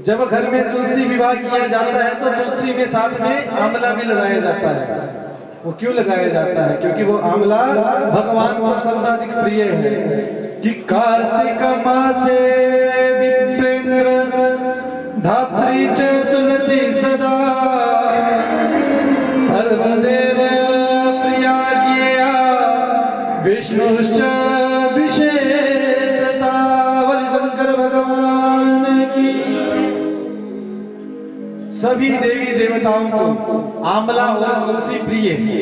जब घर में तुलसी विवाह किया जाता है तो तुलसी में साथ में आंवला भी लगाया जाता है। वो क्यों लगाया जाता है? क्योंकि वो आंवला भगवान को सर्वाधिक प्रिय है। कि कार्तिक मासे विप्रेंद्र धात्री च तुलसी सदा सर्वदेव प्रिया ज्ञेया विष्णुश्च विशेषता। बोले शंकर भगवान की। सभी देवी देवताओं को आंवला और तुलसी प्रिय है।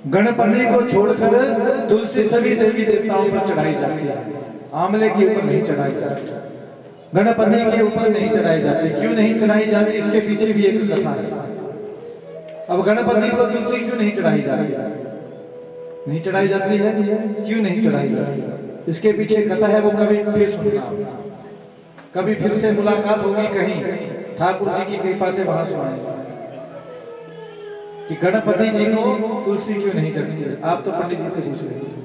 गणपति को छोड़कर तुलसी सभी देवी देवताओं पर चढ़ाई जाती है, आंवले के ऊपर नहीं चढ़ाई जाती। गणपति के ऊपर नहीं चढ़ाई जाती। क्यों नहीं चढ़ाई जाती? इसके पीछे भी एक कथा है। अब गणपति को तुलसी क्यों नहीं चढ़ाई जाती? नहीं चढ़ाई जाती है, क्यों नहीं चढ़ाई जाती? इसके पीछे कथा है, वो कभी फिर सुनना, कभी फिर से मुलाकात होगी कहीं, ठाकुर जी की कृपा से वहां सुनाएंगे कि गणपति जी को तुलसी क्यों नहीं चढ़ती है। आप तो पंडित जी से पूछ रहे हैं,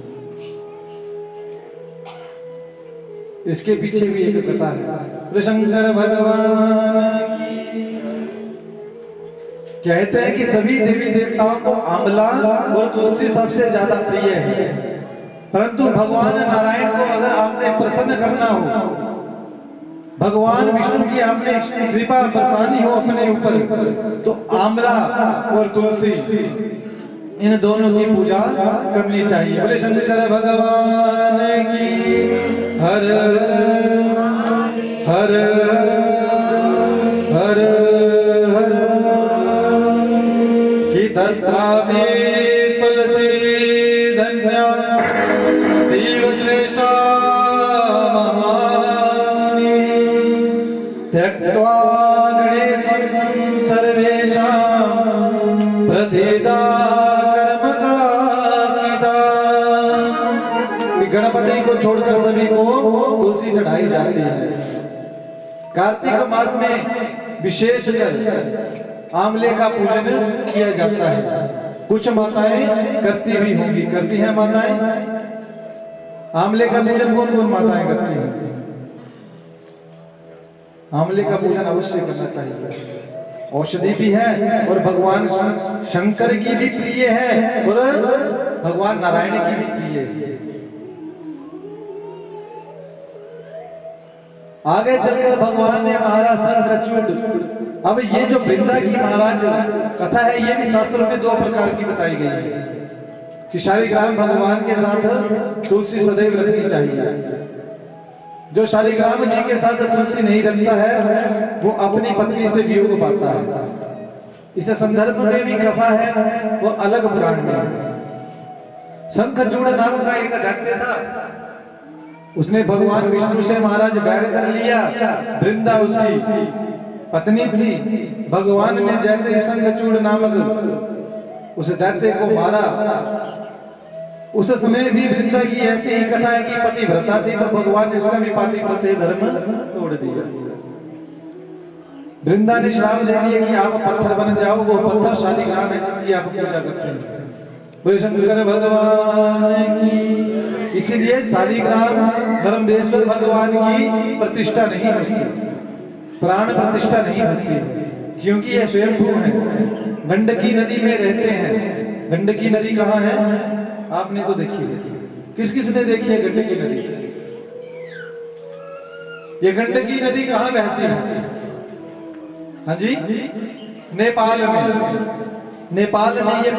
इसके पीछे भी एक कथा है। शंकर भगवान की। कहते हैं कि सभी देवी देवताओं को आंवला और तुलसी सबसे ज्यादा प्रिय है, परंतु भगवान नारायण को अगर आपने प्रसन्न करना हो, भगवान विष्णु की आपने कृपा बरसानी हो अपने ऊपर, तो आंवला और तुलसी इन दोनों की पूजा करनी चाहिए। बोले शंकर भगवान की। हर हर हर हर कि तत्रा में तुलसी धन्या देव श्रेष्ठा महानी त्यक्त्वा गणेशं सर्वेषां प्रतिदा गणपति को छोड़कर सभी को तुलसी चढ़ाई जाती है। कार्तिक मास में विशेषकर आंवले का पूजन किया जाता है। कुछ माताएं करती भी होंगी, करती हैं माताएं। आंवले का पूजन कौन कौन माताएं करती हैं? आंवले का पूजन अवश्य करना चाहिए। औषधि भी है और भगवान शंकर की भी प्रिय है और भगवान नारायण की भी प्रिय है। आगे चलकर भगवान ने महाराज शंखचूड़। अब ये जो वृंदा की महाराज कथा है, ये भी शास्त्रों में दो प्रकार की बताई गई है कि शालिग्राम भगवान के साथ तुलसी सदैव रखनी चाहिए। जो शालिग्राम जी के साथ तुलसी नहीं रखता है वो अपनी पत्नी से वियोग पाता है। इस संदर्भ में भी कथा है, वो अलग पुराण में है। शंखचूड़ नाम का एक दैत्य था, उसने भगवान विष्णु से महाराज बैर कर लिया। वृंदा उसकी पत्नी थी। भगवान ने जैसे शंखचूड़ नामक उस दैत्य को मारा, उस समय भी वृंदा की ऐसी ही कथा है कि पतिव्रता थी, तो भगवान ने उसका भी पतिव्रते धर्म तोड़ दिया। वृंदा ने श्राप दे दिया कि आप पत्थर बन जाओ। वो पत्थर शालिग्राम है जिसकी आप पूजा करते हैं। बोले शंकर भगवान की। इसीलिए शालिग्राम धर्मदेश्वर भगवान की प्रतिष्ठा नहीं होती, प्राण प्रतिष्ठा नहीं होती, क्योंकि ये स्वयंभू है। गंडकी नदी में रहते हैं। गंडकी नदी कहाँ है? आपने तो देखी है। किस किस ने देखी है गंडकी नदी? ये गंडकी नदी कहाँ बहती है? हाँ जी, नेपाल में। नेपाल में ये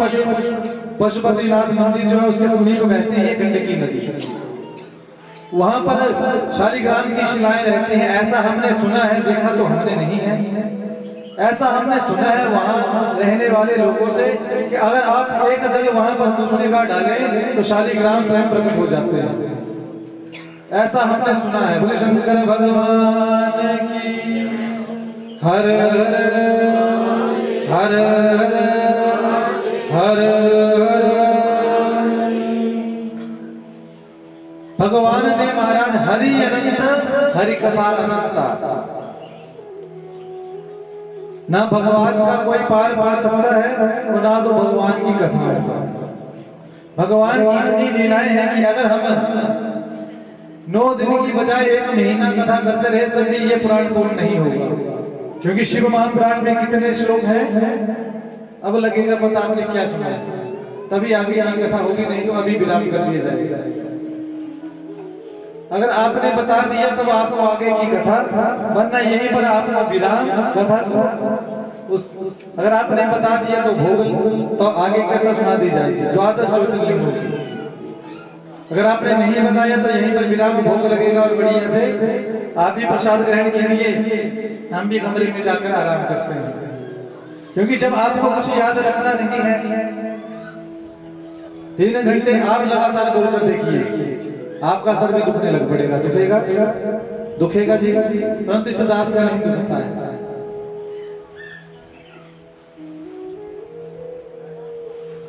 पशुपतिनाथ मंदिर जो है उसके समीप बहती है गंडकी नदी। वहां पर शालिग्राम की शिलाएं रहती हैं, ऐसा हमने सुना है। देखा तो हमने नहीं है, ऐसा हमने सुना है वहां रहने वाले लोगों से कि अगर आप एक दल वहां पर तुलसी का डालें तो शालिग्राम स्वयं प्रकट हो जाते हैं। ऐसा हमने सुना है। बोले शंकर भगवान की। हर हर हर भगवान ने महाराज हरि अनंत हरि कथा अनंता, ना भगवान का कोई पार पा सकता है और ना तो भगवान की कथा है। भगवान की इतनी लीलाएं हैं कि अगर हम 9 दिन की बजाय 1 महीना कथा करते रहे तब भी ये पुराण पूर्ण नहीं होगा, क्योंकि शिव महापुराण में कितने श्लोक हैं अब लगेगा पता आपने क्या सुना है, तभी आगे की कथा होगी, नहीं तो अभी विराम कर दिया जाएगा। अगर आपने बता दिया तब आपको आगे की कथा, वरना यहीं पर आपका विराम कथा अगर आपने बता दिया तो भोग, तो आगे की कथा सुना दी जाएगी, 12 ज्योतिर्लिंग होगी। अगर आपने नहीं बताया तो यहीं पर विराम भोग लगेगा और बढ़िया से आप भी प्रसाद ग्रहण कीजिए, हम भी कमरे में जाकर आराम करते हैं। क्योंकि जब आपको कुछ याद रखना नहीं है, 3 घंटे आप लगातार बोलकर देखिए, आपका सर भी दुखने लग पड़ेगा। दुखेगा जी, परंतु इस दास का नहीं दुखता है।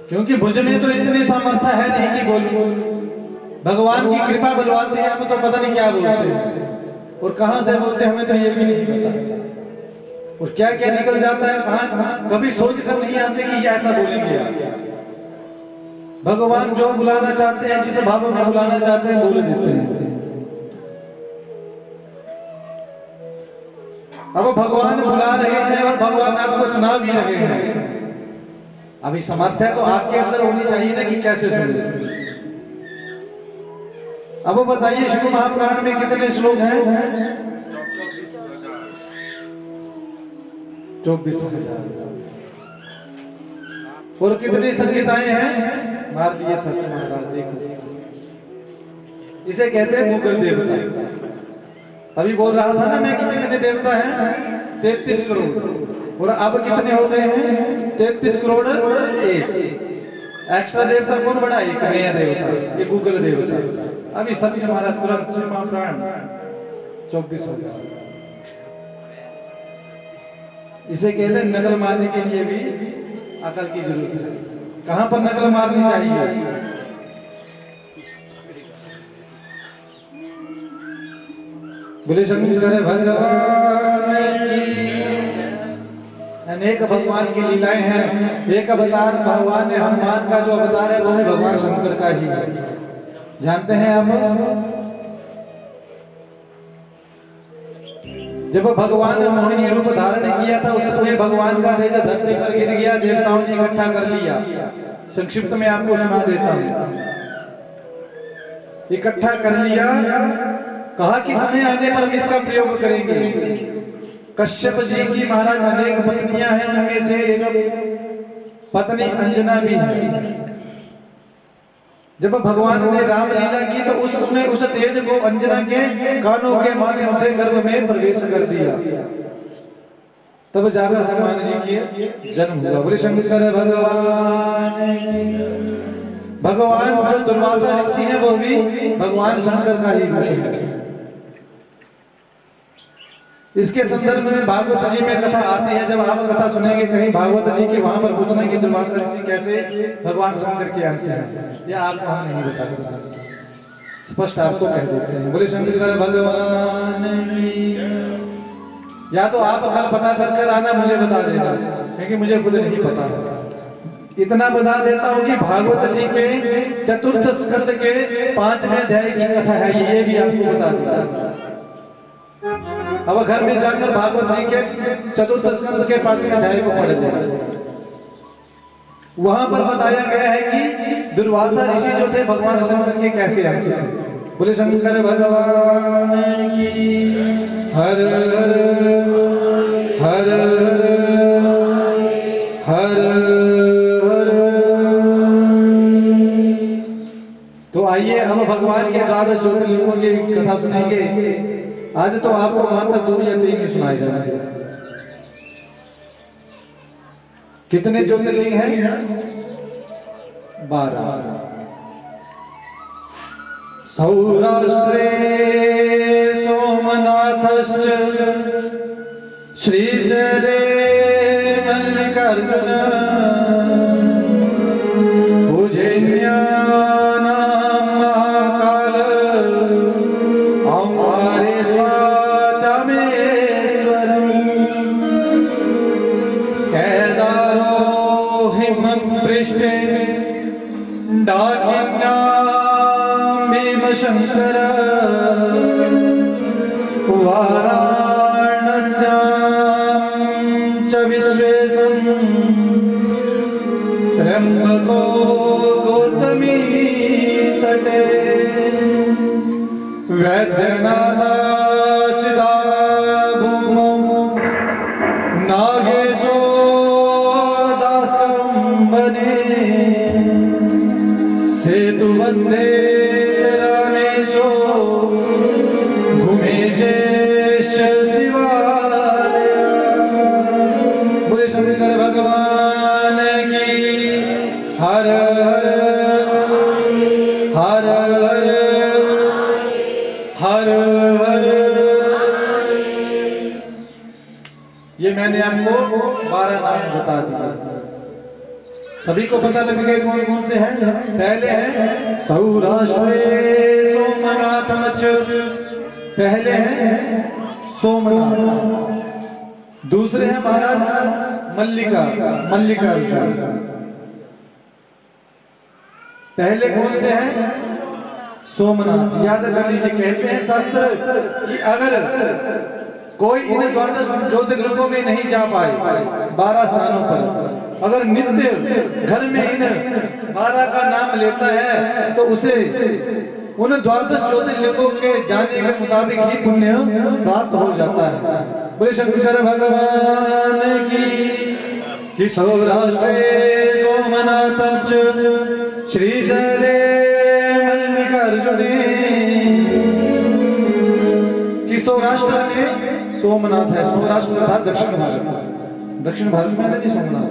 क्योंकि मुझ में तो इतनी सामर्थ्य है नहीं कि बोलूं, भगवान की कृपा बुलवाते हैं, हम तो पता नहीं क्या बोलते हैं और कहां से बोलते हैं हमें तो ये भी नहीं पता, और क्या क्या निकल जाता है कहां, कभी सोच कर नहीं आते कि ये ऐसा बोलेंगे। भगवान जो बुलाना चाहते हैं, जिसे भावों में बुलाना चाहते हैं, बोल देते हैं। अब भगवान बुला रहे हैं और भगवान आपको सुना भी रहे हैं। अभी समर्थ्य तो आपके अंदर होनी चाहिए ना कि कैसे सुने। अब बताइए शिव महापुराण में कितने श्लोक हैं? 24,000। और कितनी संगीताएं हैं? मार दिए सच महाराज, देखो इसे कहते हैं मुगल देवता। अभी बोल रहा था ना मैं कि कितने देवता हैं? 33 करोड़। और अब कितने हो गए हैं? 33 करोड़ 1। एक्स्ट्रा देवता कौन बड़ा? एक नया देवता, ये गूगल देवता। अभी सच हमारा तुरंत शिव महापुराण 24,000। इसे कहते हैं नकल मारने के लिए भी अकल की जरूरत है। कहां पर नकल मारनी चाहिए? बोले शंकर भगवान की। अनेक भगवान की लीलाएं हैं। एक अवतार भगवान ने हनुमान का जो अवतार है वो भी भगवान शंकर का ही है, जानते हैं आप। जब भगवान ने मोहिनी रूप धारण किया था, उस समय भगवान का तेज धरती पर गिर गया, देवताओं ने इकट्ठा कर लिया। संक्षिप्त में आपको सुना देता हूं। इकट्ठा कर लिया, कहा कि समय आने पर हम इसका प्रयोग करेंगे। कश्यप जी की महाराज अनेक पत्नियां हैं, उनमें से एक पत्नी अंजना भी है। जब भगवान ने रामलीला की तो उस समय उस तेज को अंजना के कानों के माध्यम से गर्भ में प्रवेश कर दिया, तब जाकर हनुमान जी की जन्म हुआ। बोले शंकर भगवान। भगवान जो दुर्वासा ऋषि है वो भी भगवान शंकर का ही है। इसके संदर्भ में भागवत जी में कथा आती है। जब आप कथा सुनेंगे कहीं भागवत जी की, वहां पर पूछना कि दुर्वासा ऋषि कैसे भगवान शंकर के अंश हैं, या आपको हम नहीं बता सकते, स्पष्ट आपको कह देते हैं। बोले शंकर भगवान। या तो आप कल पता कर आना, मुझे बता देना, क्योंकि मुझे खुद नहीं पता है। इतना बता देता हूँ कि भागवत जी के चतुर्थ स्कंद के 5वें अध्याय की कथा है, ये भी आपको बता देता। अब घर में जाकर भागवत जी के चतुर्थ स्कंद के 5वें अध्याय को पढ़ लेना। वहां पर बताया गया है कि दुर्वासा ऋषि जो थे भगवान शंकर के कैसे अंश थे। बोले शंकर भगवान की। हर हर हर हर। तो आइए हम भगवान के 12 ज्योतिर्लिंगों की कथा सुनेंगे। आज तो आपको मात्र 2 या 3 ही सुनाए जाएंगे। कितने ज्योतिर्लिंग हैं? 12। सौराष्ट्रे सोमनाथश्च श्रीशैले मल्लिकार्जुन शंकर ये मैंने आपको 12 नाम बता दिए। सभी को पता लग गए कौन कौन से हैं। पहले हैं सौराष्ट्र सोमनाथ मच, पहले हैं सोमनाथ। दूसरे हैं महाराज मल्लिकार्जुन। पहले कौन से हैं? सोमनाथ। याद कर लीजिए, कहते हैं शास्त्र कि अगर कोई इन द्वादश ज्योतिर्लिंगों में नहीं जा पाए 12 स्थानों पर, अगर नित्य घर में इन 12 का नाम लेता है तो उसे उन द्वादश ज्योतिर्लिंगों के जाने के मुताबिक ही पुण्य प्राप्त हो जाता है। बोले शंकर भगवान की सौराष्ट्र सोमनाथ श्री शैले मल्लिकार्जुने कि सौराष्ट्र में सोमनाथ है। सौराष्ट्र था दक्षिण भारत में है जी सोमनाथ।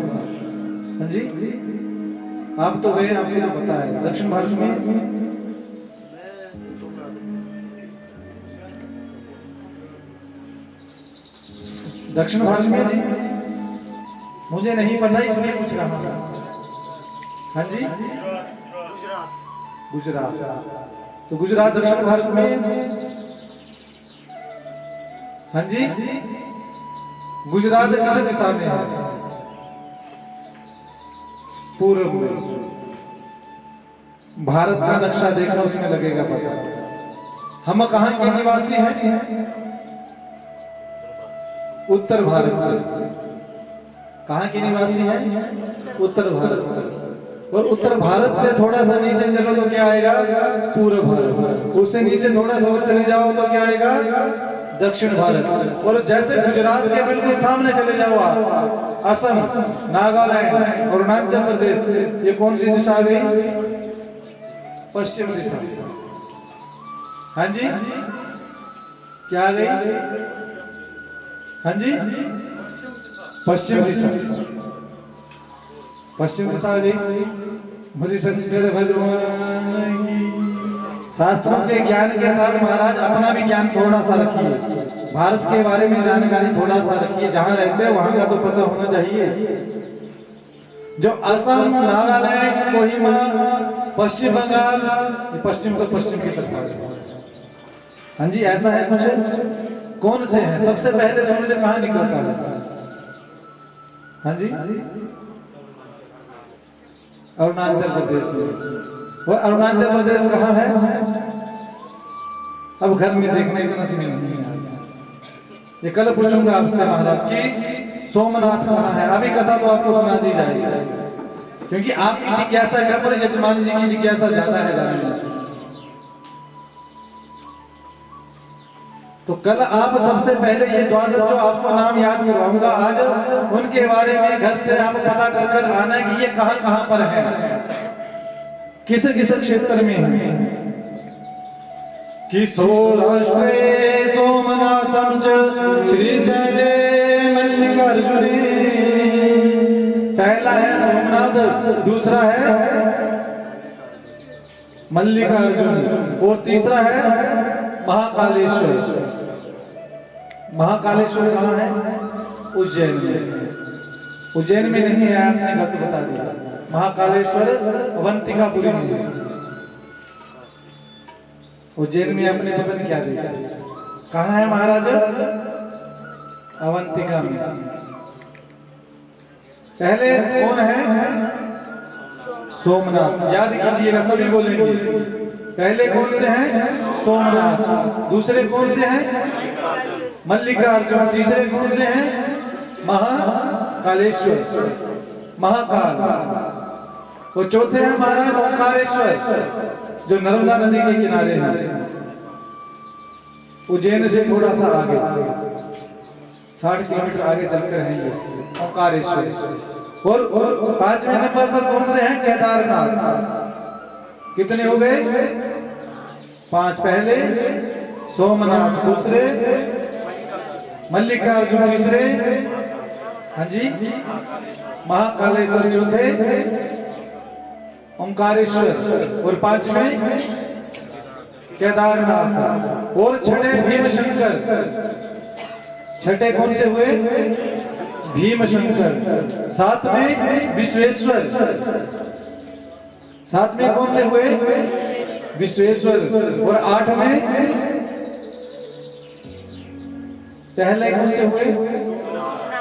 हाँ जी, आप तो गए, आपको तो पता है। दक्षिण भारत में जी मुझे नहीं पता, इसलिए पूछ रहा था। हाँ जी, गुजरात। तो गुजरात दक्षिण भारत में। हाँ जी, गुजरात किस दिशा में है? पूर्व में। भारत का नक्शा देखा, उसमें लगेगा पता। हम कहाँ के निवासी हैं? उत्तर भारत के। कहाँ के निवासी हैं? उत्तर भारत। और उत्तर भारत से थोड़ा सा नीचे चलो तो क्या आएगा? पूर्व भारत। उससे नीचे थोड़ा सा और चले जाओ तो क्या आएगा? दक्षिण भारत। और जैसे गुजरात के बिल्कुल सामने चले जाओ आप, असम, नागालैंड, अरुणाचल प्रदेश, ये कौन सी दिशा आ गई? पश्चिम दिशा। हाँ जी, क्या आ गई? हाँ जी, पश्चिम दिशा। पश्चिम दिशा आ गई। मुझे शंकर भगवान की। शास्त्रों के ज्ञान के साथ महाराज अपना भी ज्ञान थोड़ा सा रखिए, भारत के बारे में जानकारी थोड़ा सा रखिए। जहां रहते हैं वहां का तो पता होना चाहिए। जो असम, नागालैंड, कोहिमा, पश्चिम बंगाल, पश्चिम तो पश्चिम की तरफ। हाँ जी, ऐसा है कुछ। कौन से हैं? सबसे पहले सूरज कहाँ निकलता है? हाँ जी, अरुणाचल प्रदेश में। वो अरुणाचल प्रदेश कहाँ है? अब घर में देखने का नसीब नहीं है। ये कल पूछूंगा आपसे महाराज की सोमनाथ कहाँ है। अभी कथा तो आपको सुना दी जाएगी, क्योंकि आपकी जिज्ञासा घर पर यजमान जी की जिज्ञासा ज्यादा है जानने। तो कल आप सबसे पहले ये द्वादश जो आपको नाम याद करवाऊंगा आज, उनके बारे में घर से आप पता कर आना कि ये कहाँ कहाँ पर है, किस किस क्षेत्र में है। कि सौराष्ट्र सोमनाथम श्री शैले मल्लिकार्जुने। पहला है सोमनाथ, दूसरा है मल्लिकार्जुन, और तीसरा है महाकालेश्वर। महाकालेश्वर कहाँ है? उज्जैन में। उज्जैन में नहीं है, आपने गलत बता दिया। महाकालेश्वर अवंतिकापुरी में। उज्जैन में आपने पता नहीं क्या देखा। कहाँ है महाराज? अवंतिका में। पहले कौन है? सोमनाथ। याद कीजिएगा, सभी बोलेंगे। पहले कौन से हैं? सोमनाथ। दूसरे कौन से हैं? मल्लिकार्जुन। तीसरे कौन से हैं? महाकालेश्वर, महाकाल। वो चौथे हैं महाराज ओंकारेश्वर, जो नर्मदा नदी के किनारे हैं, उज्जैन से थोड़ा सा आगे 60 किलोमीटर आगे चलकर हैं ओंकारेश्वर। और 5वें नंबर पर कौन से हैं? केदारनाथ। कितने हो गए? 5। पहले सोमनाथ, दूसरे मल्लिकार्जुन, तीसरे हाँ जी महाकालेश्वर, चौथे ओंकारेश्वर, और 5वें केदारनाथ, और 6ठे भीमशंकर। छठे कौन से हुए? भीम शंकर। साथ में विश्वेश्वर। साथ में कौन से हुए? विश्वेश्वर। और 8 में पहले कौन से हुए?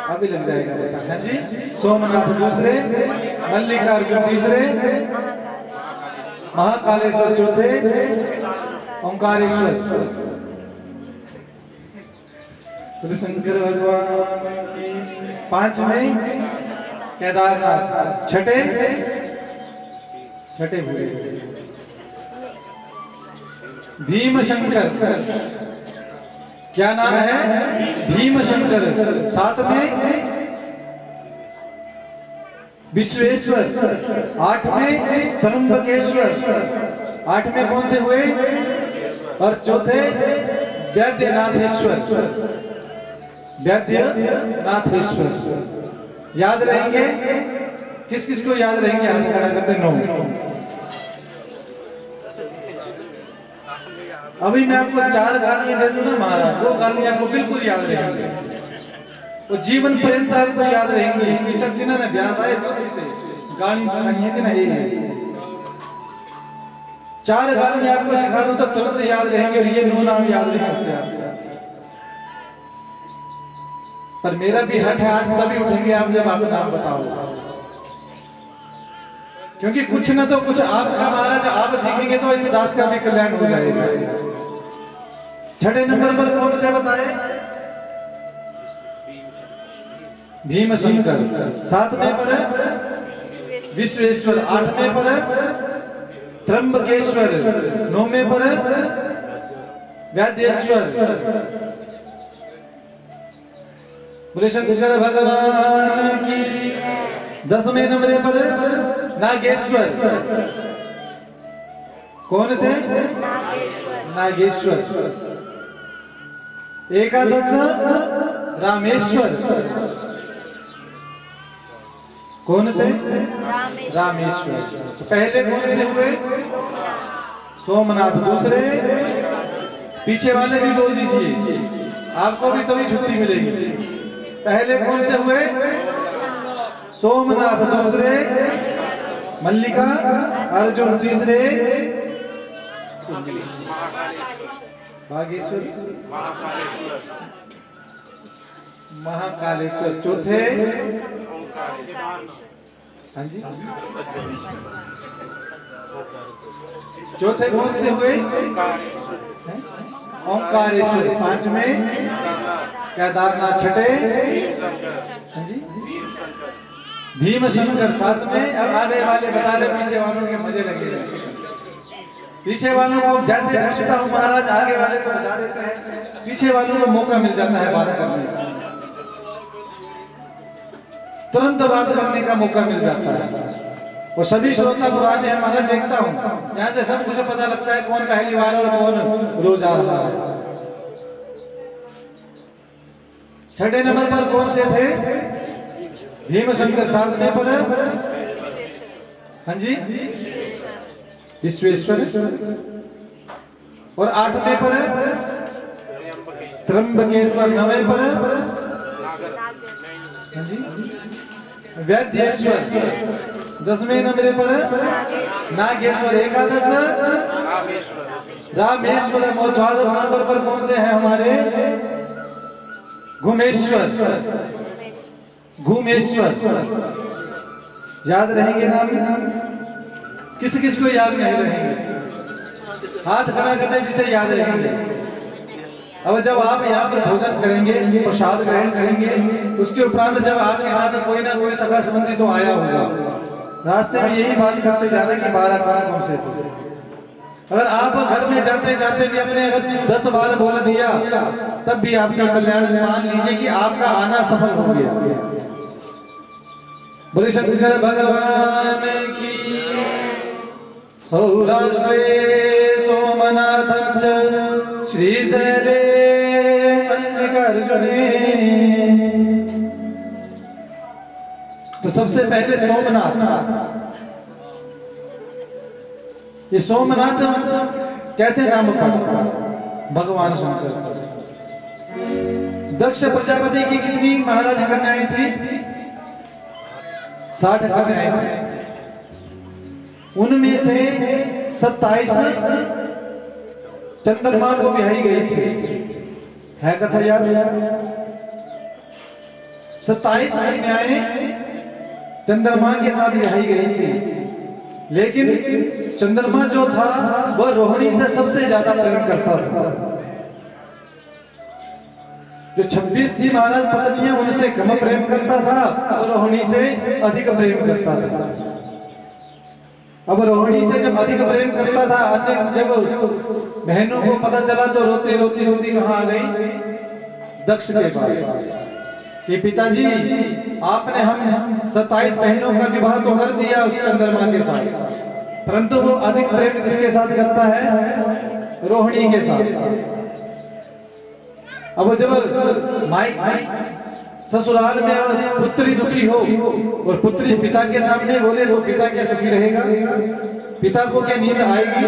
अभी लग जाएगा बेटा। हाँ जी, सोमनाथ दूसरे, मल्लिकार्जुन तीसरे, महाकालेश्वर चौथे, ओंकारेश्वर। शंकर भगवान की 5 में केदारनाथ। छठे हुए भीम शंकर। क्या नाम है? भीम शंकर। साथ में विश्वेश्वर। 8 में त्र्यंबकेश्वर। 8 में कौन से हुए? और चौथे वैद्यनाथेश्वर। वैद्यनाथेश्वर। याद रहेंगे? किस किस को याद रहेंगे? हाथ खड़ा करते। 9। अभी मैं आपको 4 गालियां दे दूं ना महाराज, वो गालियां आपको बिल्कुल याद रहेंगे, वो जीवन पर्यंत आपको याद रहेंगे। सब दिन ना ब्यास आए तो गाली सुनाइए ना, ये 4 गालियां आपको सिखा दूं तो तुरंत याद रहेंगे, और ये 9 नाम याद नहीं होते आपको। पर मेरा भी हट है, आज तभी उठेंगे आप जब आप नाम बताओ, क्योंकि कुछ न तो कुछ आपका महाराज आप सीखेंगे तो इस दास का भी कल्याण हो जाएगा। 6 नंबर पर कौन से बताए? भीम शंकर। 7 में पर विश्वेश्वर। 8 में पर त्र्यंबकेश्वर। 9 में पर वैद्येश्वर। बोले शंकर भगवान की। 10वें नंबर पर नागेश्वर। कौन से? नागेश्वर। 11 रामेश्वर। कौन से? रामेश्वर। तो पहले कौन से हुए? सोमनाथ। दूसरे पीछे वाले भी बोल दीजिए, आपको भी तभी छुट्टी मिलेगी। पहले कौन से हुए? सोमनाथ। दूसरे मल्लिका अर्जुन। तीसरे बागेश्वर महाकालेश्वर। चौथे हाँ जी, चौथे कौन से हुए? ओंकारेश्वर। 5 में केदारनाथ। 6 हाँ जी भीम शंकर। 7 में अब आगे वाले बता रहे, पीछे वालों के मजे लगे। पीछे वालों को जैसे पूछता हूँ महाराज, आगे वाले को बता देते हैं, पीछे वालों को मौका मिल जाता है बात करने का, तुरंत बात करने का मौका मिल जाता है। वो सभी श्रोता पुराने हैं, मैं देखता हूँ यहाँ से सब कुछ पता लगता है कौन पहली बार और कौन रोज आ रहा है। 6 नंबर पर कौन से थे? भीम शंकर। 7 में पर हाँ जी विश्वेश्वर। और 8 में पर त्र्यंबकेश्वर। 9 पर हाँ जी वैद्येश्वर। 10वें नंबर पर नागेश्वर। 11 रामेश्वर। और 12 नंबर पर कौन से हैं हमारे? घुमेश्वर। घुमेश्वर। याद रहेंगे नाम? किस किस को याद नहीं रहेंगे? हाथ खड़ा करते जिसे याद रहेंगे। अब जब आप यहाँ पर भोजन करेंगे, प्रसाद ग्रहण करेंगे, उसके उपरांत जब आपके साथ कोई ना कोई सगा संबंधी तो आया होगा, रास्ते में यही बात करते जा रहे कि 12 कौन से थे। अगर आप घर में जाते जाते भी अपने अगर 10 बार बोल दिया, तब भी आपका कल्याण। मान लीजिए कि आपका आना सफल हो गया। बोले शंकर भगवान की। सौराष्ट्रे सोमनाथं च श्रीशैले मल्लिकार्जुने। तो सबसे पहले सोमनाथ। ये सोमनाथ कैसे नाम पड़ा? भगवान शंकर। दक्ष प्रजापति की कितनी महाराज कन्याएं थी? 60 कन्याएं थी। उनमें से 27 चंद्रमा को ब्याही गई थी। है कथा याद? 27 कन्याएं चंद्रमा के साथ ब्याही गई थी। लेकिन चंद्रमा जो था वह रोहिणी से सबसे ज्यादा प्रेम करता था। जो 26 थी महाराज पत्नियां, उनसे कम प्रेम करता था और रोहिणी से अधिक प्रेम करता था। अब रोहिणी से जब अधिक प्रेम करता था, जब बहनों को पता चला तो रोती रोती सीधी कहां आ गई? दक्ष के पास कि पिताजी आपने हम 27 बहनों का विवाह तो कर दिया उस चंद्रमा के साथ, परंतु वो अधिक प्रेम किसके साथ करता है? रोहिणी के साथ। अब जब माई ससुराल में पुत्री दुखी हो और पुत्री पिता के सामने बोले तो पिता क्या सुखी रहेगा? पिता को क्या नींद आएगी?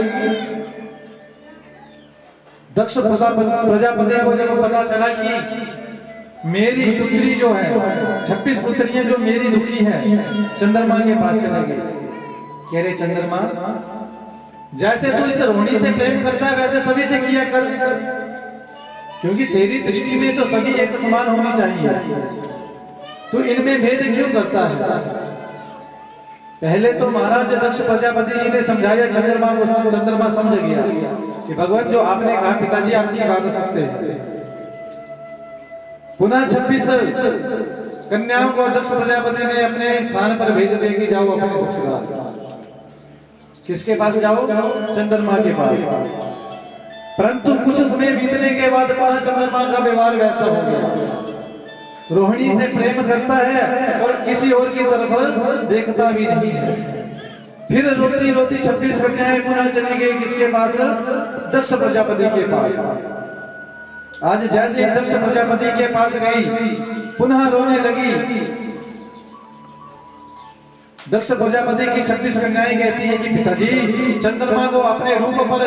दक्ष प्रजापति को जब पता चला कि मेरी पुत्री जो है 26 पुत्रियां जो मेरी दुखी हैं, चंद्रमा के पास चले गए। कह रहे चंद्रमा, जैसे तू इस रोहिणी से प्रेम करता है वैसे सभी से किया कर, क्योंकि तेरी दृष्टि में तो सभी एक समान होनी चाहिए। तू इनमें भेद क्यों करता है? पहले तो महाराज दक्ष प्रजापति जी ने समझाया चंद्रमा को। चंद्रमा समझ गया कि भगवान जो आपने कहा पिताजी आपकी बात सकते हैं। पुनः 26 कन्याओं को दक्ष प्रजापति ने अपने स्थान पर भेज दे कि जाओ अपने ससुराल। किसके पास जाओ? चंद्रमा के पास। परंतु कुछ समय बीतने के बाद पुनः चंद्रमा का व्यवहार वैसा हो गया। रोहिणी से प्रेम करता है और किसी और की तरफ देखता भी नहीं है। फिर रोती रोती 26 कन्याएं पुनः चली गई किसके पास? दक्ष प्रजापति के पास। आज जैसे दक्ष प्रजापति के पास गई, पुनः रोने लगी। दक्ष प्रजापति की 26 कन्याएं कहती है कि पिताजी चंद्रमा को अपने रूप पर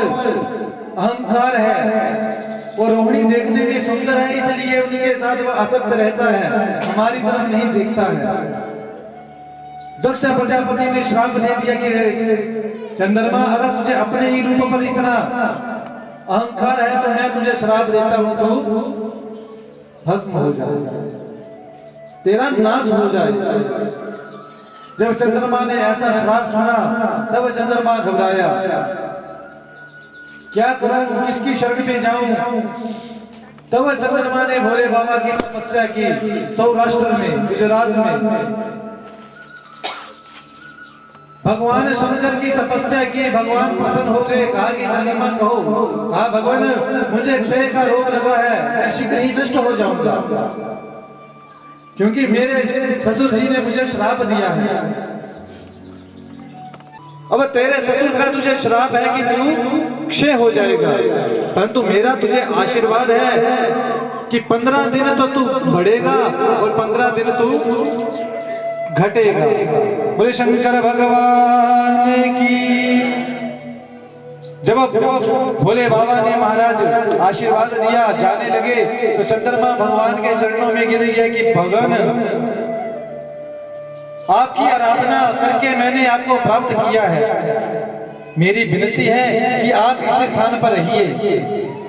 अहंकार है और रोहिणी देखने में सुंदर है, इसलिए उनके साथ वह आसक्त रहता है, हमारी तरफ नहीं देखता है। दक्ष प्रजापति ने श्राप दे दिया कि चंद्रमा अगर तुझे अपने ही रूप पर इतना अहंकार है तो मैं तुझे श्राप देता हूं, तो भस्म हो जाए, तेरा नाश हो जाए। जब चंद्रमा ने ऐसा श्राप सुना तब चंद्रमा घबराया, क्या करूं, किसकी शरण में जाऊं? तब चंद्रमा ने भोले बाबा की तपस्या की। सौराष्ट्र में, गुजरात में भगवान शंकर की तपस्या की। भगवान प्रसन्न हो गए। कहा कि चंद्रमा कहो। कहा भगवान मुझे क्षय का रोग लगा है, मैं शीघ्र ही नष्ट हो जाऊंगा, क्योंकि मेरे ससुर जी ने मुझे श्राप दिया है। अब तेरे ससुर का तुझे श्राप है कि तू क्षय हो जाएगा, परंतु मेरा तुझे आशीर्वाद है कि 15 दिन तो तू बढ़ेगा और 15 दिन तू घटेगा। बोले शंकर भगवान की। जब भोले बाबा ने महाराज आशीर्वाद दिया, जाने लगे तो चंद्रमा भगवान के चरणों में गिर गया कि भगवान आपकी आराधना करके मैंने आपको प्राप्त किया है। मेरी विनती है कि आप इस स्थान पर रहिए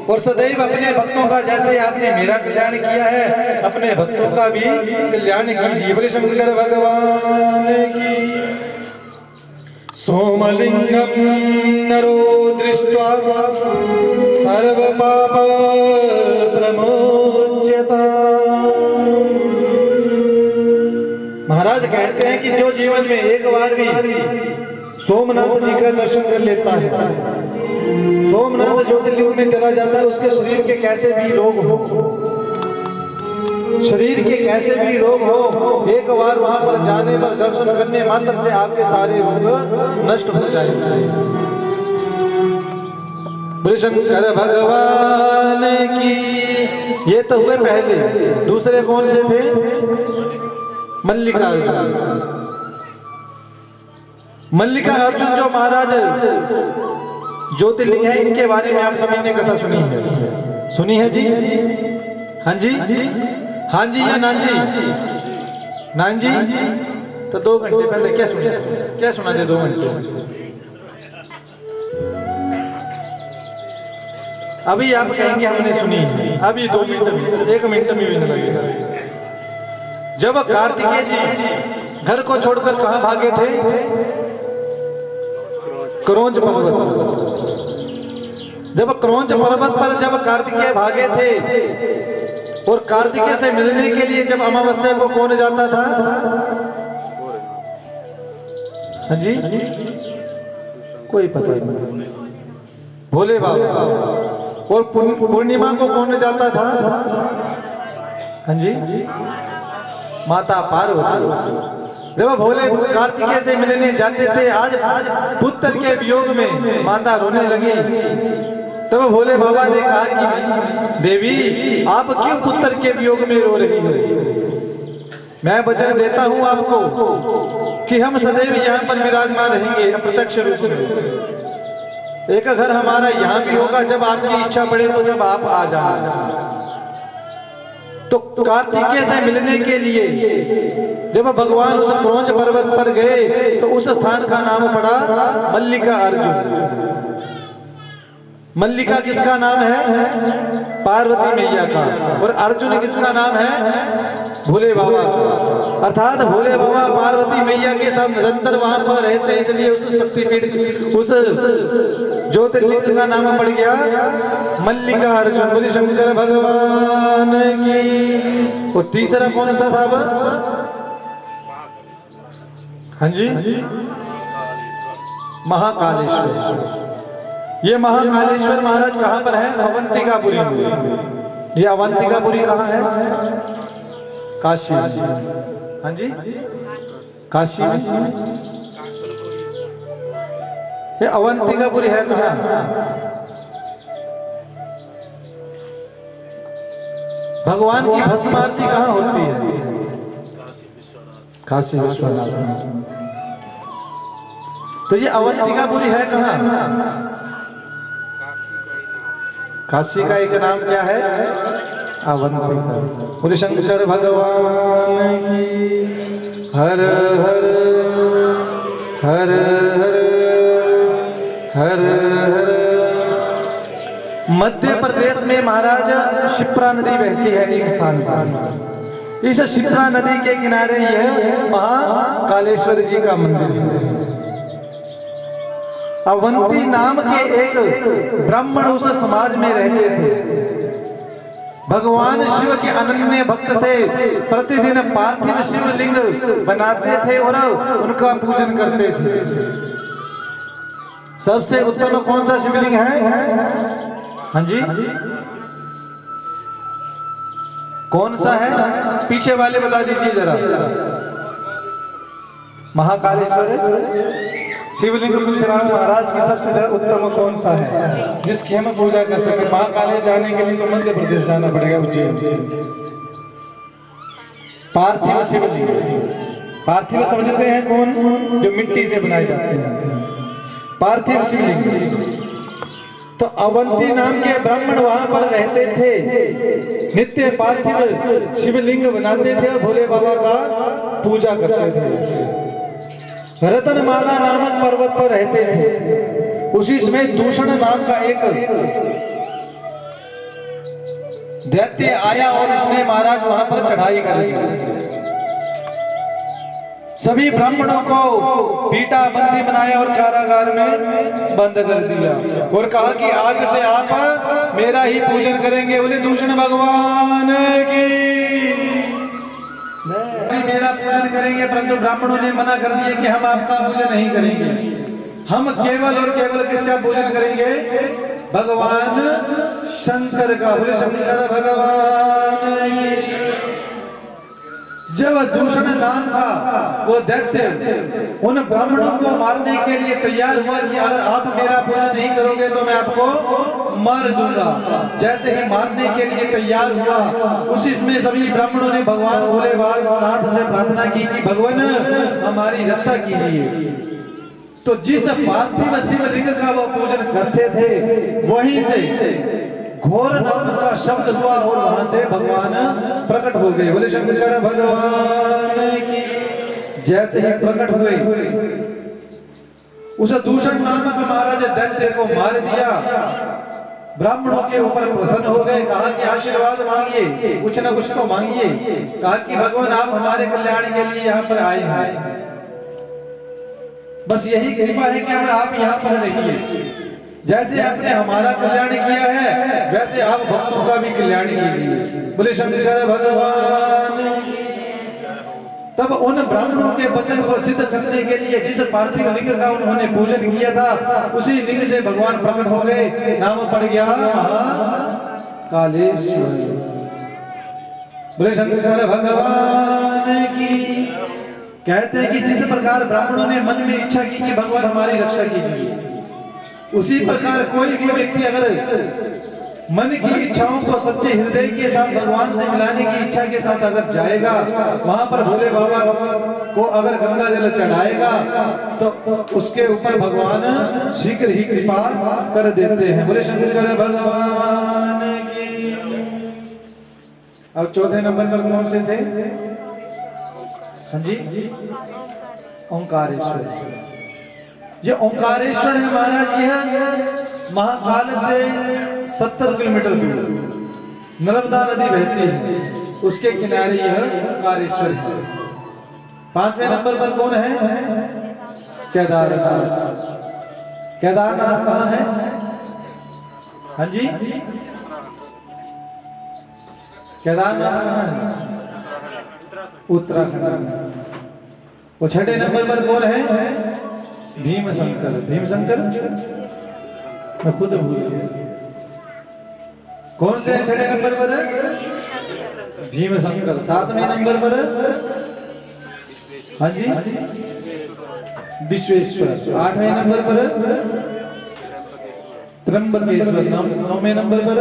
और सदैव अपने भक्तों का, जैसे आपने मेरा कल्याण किया है, अपने भक्तों का भी कल्याण कीजिए। बोले शंकर भगवान की। सोमलिंगम नरो दृष्ट्वा सर्व पाप प्रमोच्यता। महाराज कहते हैं कि जो जीवन में एक बार भी सोमनाथ जी का दर्शन कर लेता है, सोमनाथ ज्योतिर्लिंग में चला जाता है, उसके शरीर के कैसे भी रोग हो, शरीर के कैसे भी रोग हो, एक बार वहां पर जाने पर, दर्शन करने मात्र से आपके सारे रोग नष्ट हो जाएंगे। शंकर भगवान की। ये तो हुए पहले। दूसरे कौन से थे? मल्लिकार्जुन। मल्लिकार्जुन जो महाराज ज्योतिर्लिंग है, इनके बारे में आप सभी ने कथा सुनी है जी। हाँ जी, हाँ जी या नान जी, नान जी। तो 2 घंटे पहले क्या सुना थे 2 घंटे? अभी आप कहेंगे हमने सुनी, अभी 2 मिनट में, 1 मिनट में भी नहीं लगेगा। जब कार्तिकेय जी घर को छोड़कर कहां भागे थे? क्रोंच पर्वत पर। जब क्रोंच पर्वत पर जब कार्तिकेय भागे थे और कार्तिकेय से मिलने के लिए जब अमावस्या को कौन जाता था? हाँ जी, कोई पता नहीं, भोले बाबा। और पूर्णिमा को कौन जाता था? हाँ जी, माता पार्वती। जब भोले कार्तिकेय से मिलने जाते थे, आज पुत्र के वियोग में माता रोने लगी, तब भोले बाबा ने कहा कि देवी आप क्यों पुत्र के वियोग में रो रही हो? मैं वचन देता हूं आपको कि हम सदैव यहाँ पर विराजमान रहेंगे अप्रत्यक्ष रूप में। एक घर हमारा यहाँ भी होगा, जब आपकी इच्छा पड़े तो जब आप आ जाना। तो कार्तिकेय से मिलने के लिए जब भगवान उस क्रोंच पर्वत पर गए तो उस स्थान का नाम पड़ा मल्लिका अर्जुन। मल्लिका किसका नाम है? पार्वती मैया का। और अर्जुन किसका नाम है? भोले बाबा का। अर्थात भोले बाबा पार्वती मैया के साथ निरंतर वहां पर रहते, इसलिए उस शक्तिपीठ, उस ज्योतिर्लिंग का नाम पड़ गया मल्लिका अर्जुन। बोले शंकर भगवान की। और तीसरा कौन सा था? हाँ जी, महाकालेश्वर। ये महाकालेश्वर महाराज कहां पर है? अवंतिकापुरी में। ये अवंतिकापुरी कहां है? काशी। हाँ जी, काशी में। ये अवंतिकापुरी है कहां? भगवान की भस्म आरती कहां होती है? काशी विश्वनाथ। तो ये अवंतिकापुरी है कहां? काशी का एक नाम क्या है? अवंतिका। बोले शंकर भगवान की। हर हर हर हर हर। मध्य प्रदेश में महाराज शिप्रा नदी बहती है एक स्थान पर। इस शिप्रा नदी के किनारे यह महाकालेश्वर जी का मंदिर है। अवंती नाम के एक ब्राह्मण उस समाज में रहते थे। भगवान शिव के अनन्य भक्त थे। प्रतिदिन पार्थिव शिवलिंग बनाते थे और उनका पूजन करते थे। सबसे उत्तम कौन सा शिवलिंग है? हाँ जी, कौन सा है? पीछे वाले बता दीजिए जरा। महाकालेश्वर शिवलिंग पूछ रहा हूं महाराज की सबसे ज्यादा उत्तम कौन सा है जिसकी हम पूजा कर सके? महाकालेश्वर जाने के लिए तो मध्य प्रदेश जाना पड़ेगा, उज्जैन। पार्थिव शिवलिंग। पार्थिव समझते हैं कौन? जो मिट्टी से बनाए जाते हैं, पार्थिव शिवलिंग। तो अवंती नाम के ब्राह्मण वहां पर रहते थे, नित्य पार्थिव शिवलिंग बनाते थे और भोले बाबा का पूजा करते थे। रतनमाला नामक पर्वत पर रहते थे। उसी समय दूषण नाम का एक दैत्य आया और उसने महाराज वहां पर चढ़ाई कर सभी ब्राह्मणों को पीटा, बंदी बनाया और कारागार में बंद कर दिया और कहा कि आज से आप मेरा ही पूजन करेंगे। बोले दूषण भगवान की। मेरा पूजन करेंगे, परंतु ब्राह्मणों ने मना कर दिया कि हम आपका पूजन नहीं करेंगे। हम केवल और केवल किसका पूजन करेंगे? भगवान शंकर का। बोले शंकर भगवान। जब दूषण नाम का वो दैत्य उन ब्राह्मणों को मारने के लिए तैयार हुआ कि अगर आप मेरा पूजन नहीं करोगे तो मैं आपको मार दूंगा। जैसे ही मारने के लिए तैयार हुआ, उसी समय सभी ब्राह्मणों ने भगवान भोलेनाथ से प्रार्थना की कि भगवान हमारी रक्षा कीजिए। तो जिस पार्थिव शिवलिंग का वो पूजन करते थे, वहीं से घोर नाम का शब्द हुआ और वहां से भगवान प्रकट हो गए। बोले शंकर भगवान की। जैसे ही प्रकट हुए उस दूषण नामक महाराज दैत्य को मार दिया। ब्राह्मणों के ऊपर प्रसन्न हो गए, कहा कि आशीर्वाद मांगिए, कुछ ना कुछ तो मांगिए। कहा कि भगवान आप हमारे कल्याण के लिए यहाँ पर आए हैं, बस यही कृपा है कि अगर आप यहाँ पर रहिए। जैसे आपने हमारा कल्याण किया है वैसे आप भक्तों का भी कल्याण कीजिए। बोले शंकर भगवान। तब उन ब्राह्मणों के वचन को सिद्ध करने के लिए जिस पार्थिव लिंग का उन्होंने पूजन किया था उसी लिंग से भगवान प्रकट हो गए। नाम पड़ गया कालेश्वर। बोले शंकर भगवान की। कहते हैं कि जिस प्रकार ब्राह्मणों ने मन में इच्छा की कि भगवान हमारी रक्षा कीजिए, उसी प्रकार कोई भी व्यक्ति अगर मन की इच्छाओं को सच्चे हृदय के साथ भगवान से मिलाने की इच्छा के साथ अगर जाएगा, वहां पर भोले बाबा को अगर गंगा जल चढ़ाएगा तो उसके ऊपर भगवान शीघ्र ही कृपा कर देते हैं। बोले शंकर भगवान की। अब चौथे नंबर पर कौन से थे? हाँ जी, ओंकारेश्वर। ये ओंकारेश्वर है महाराज, यह महाकाल से 70 किलोमीटर दूर नर्मदा नदी बहती है, उसके किनारे यह ओंकारेश्वर है। पांचवें नंबर पर कौन है? केदारनाथ। केदारनाथ कहाँ है? हाँ जी, केदारनाथ कहाँ है? उत्तराखंड। वो छठे नंबर पर कौन है? भीमशंकर। भीमशंकर मैं खुद भूल गया। कौन से छठे नंबर पर है? भीमशंकर। सातवें नंबर पर हाँ जी विश्वेश्वर। आठवें नंबर पर त्र्यंबकेश्वर। नौवें नंबर पर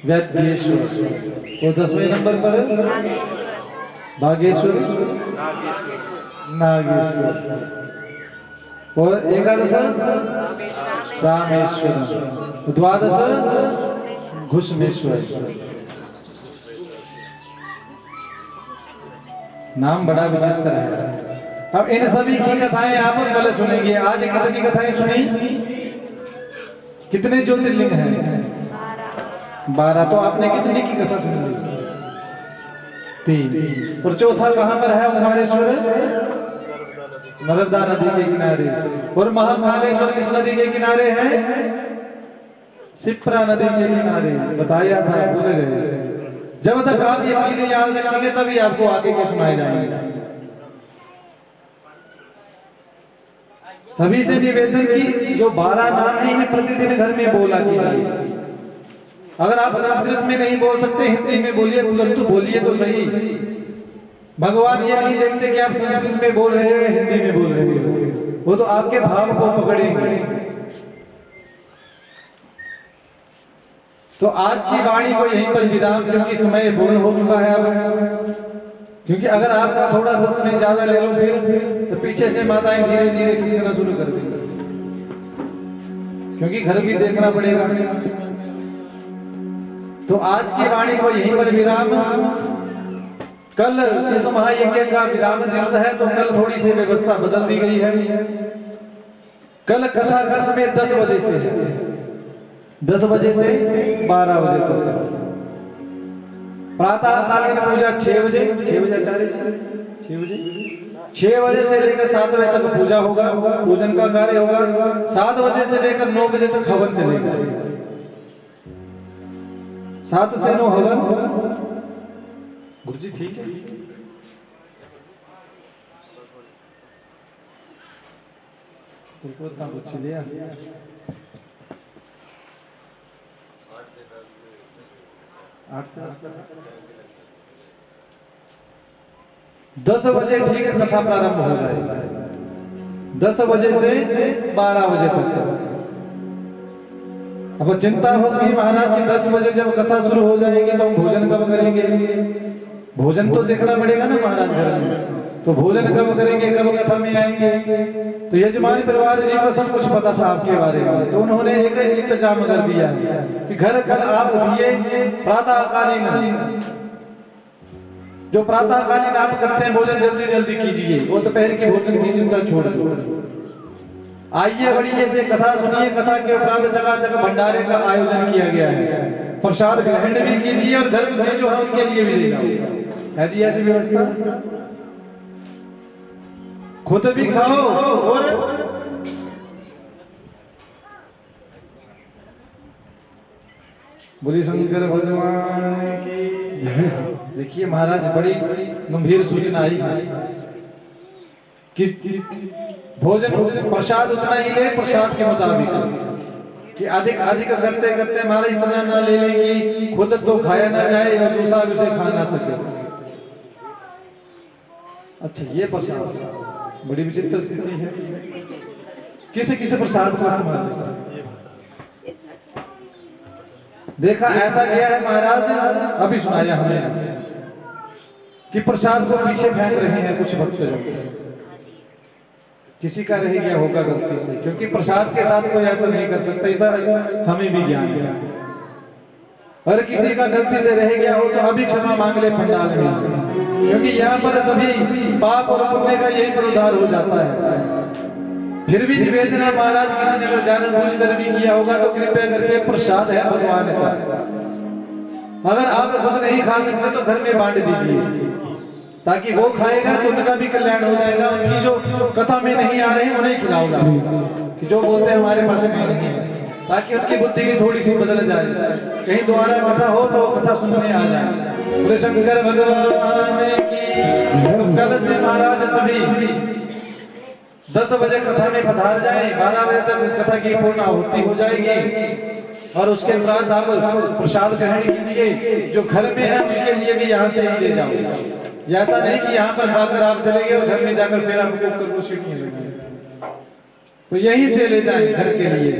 वैद्येश्वर। और 10वें नंबर पर बागेश्वर, नागेश्वर। और 11 रामेश्वर। 12 घुसमेश्वर। नाम बड़ा विचित्र है। अब इन सभी की कथाएं आप कल सुनेंगे। आज कितनी कथाएं सुनी? कितने ज्योतिर्लिंग हैं? 12। तो आपने कितने की कथा सुनी? 3। और चौथा कहां पर है? ओंकारेश्वर, नर्मदा नदी के किनारे। और महाकालेश्वर किस नदी के किनारे है? शिप्रा नदी के किनारे। बताया था, भूल गए। जब तक आप ये चीजें याद रखेंगे तभी आपको आगे के सुनाए जाएंगे। सभी से निवेदन की जो 12 नाम है इन्हें प्रतिदिन घर में बोला कीजिए। अगर आप संस्कृत में नहीं बोल सकते हिंदी में बोलिए, परंतु बोलिए तो सही। भगवान ये नहीं देखते कि आप संस्कृत में बोल रहे हो या हिंदी में बोल रहे हो, वो तो आपके भाव को पकड़ेंगे। तो आज की वाणी को यहीं पर विराम, क्योंकि समय पूर्ण हो चुका है अब। क्योंकि अगर आपका थोड़ा सा समय ज्यादा ले लो फिर तो पीछे से माताएं धीरे धीरे खिसकना शुरू कर देंगी, क्योंकि घर भी देखना पड़ेगा। तो आज की वाणी को यहीं पर विराम। कल इस महायज्ञ का विराम दिवस है, तो कल थोड़ी सी व्यवस्था बदल दी गई है। कल कथा का समय 10 बजे से 12 बजे तक। प्रातः कालीन पूजा 6 बजे 6 बजे से लेकर 7 बजे तक पूजा होगा, पूजन का कार्य होगा। 7 बजे से लेकर 9 बजे तक हवन चलेगा। 7 से 9 हवन। गुरुजी ठीक है। तुमको इतना कुछ लिया 10 बजे ठीक है, कथा प्रारंभ हो जाएगी। 10 बजे से 12 बजे तक। अब चिंता होगी महाराज की 10 बजे जब कथा शुरू हो जाएगी तो हम भोजन कब करेंगे? भोजन तो देखना पड़ेगा ना महाराज घर में। तो भोजन कब करेंगे, कब कथा में आएंगे। तो यजमान परिवार जी को सब कुछ पता था आपके बारे में, तो उन्होंने एक इंतजाम कर दिया कि घर घर आप उठिए, प्रातःकालीन जो प्रातःकालीन आप करते हैं भोजन जल्दी जल्दी कीजिए, वो दोपहर की भोजन की चिंता छोड़ दो। आइए बढ़िए से कथा सुनिए, कथा के उपरांत जगह जगह भंडारे का आयोजन किया गया है, प्रसाद ग्रहण भी कीजिए और घर में जो है उनके लिए भी ले जाओ। है जी ऐसी व्यवस्था, खुद भी खाओ और बोली शंकर भगवान की। देखिए महाराज बड़ी गंभीर सूचना आई कि भोजन प्रसाद उतना ही ले, प्रसाद के मुताबिक कि अधिक अधिक करते करते महाराज इतना ना ले लें कि खुद तो खाया ना जाए और दूसरा भी उसे खा ना सके। अच्छा ये प्रसाद बड़ी विचित्र स्थिति है, किसे किसे प्रसाद को समझ देखा ऐसा किया है महाराज। अभी सुनाया हमें कि प्रसाद को पीछे फेंक रहे हैं कुछ भक्त, किसी का रह गया होगा गलती से, क्योंकि प्रसाद के साथ कोई ऐसा नहीं कर सकता, इधर हमें भी ज्ञान है। और किसी का गलती से रह गया हो तो अभी क्षमा मांग ले पंडाल में, क्योंकि यहाँ पर सभी पाप और पुण्य का यही पुनरुद्धार हो जाता है। फिर भी निवेदना महाराज किसी ने अगर जानबूझ कर भी किया होगा तो कृपया करके प्रसाद है भगवान का, अगर आप खुद नहीं खा सकते तो घर में बांट दीजिए, ताकि वो खाएगा तो उनका भी कल्याण हो जाएगा। उनकी जो कथा में नहीं आ रहे हैं उन्हें खिलाऊंगा, कि जो बोलते हैं हमारे पास में नहीं है, ताकि उनकी बुद्धि भी थोड़ी सी बदल जाए, कहीं दोबारा कथा हो तो कथा सुनने आ जाए। बोले शंकर भगवान की। कल से महाराज सभी 10 बजे कथा में पधार जाए, 12 बजे तक कथा की पूर्ण आहुति हो जाएगी और उसके बाद आप प्रसाद ग्रहण कीजिए। जो घर में है उनके लिए भी यहाँ से ही ले जाओ, ऐसा नहीं कि यहाँ पर खाकर आप चले गए और घर में जाकर फिर आपको करके सीखने लगे, तो यहीं से ले जाए घर के लिए।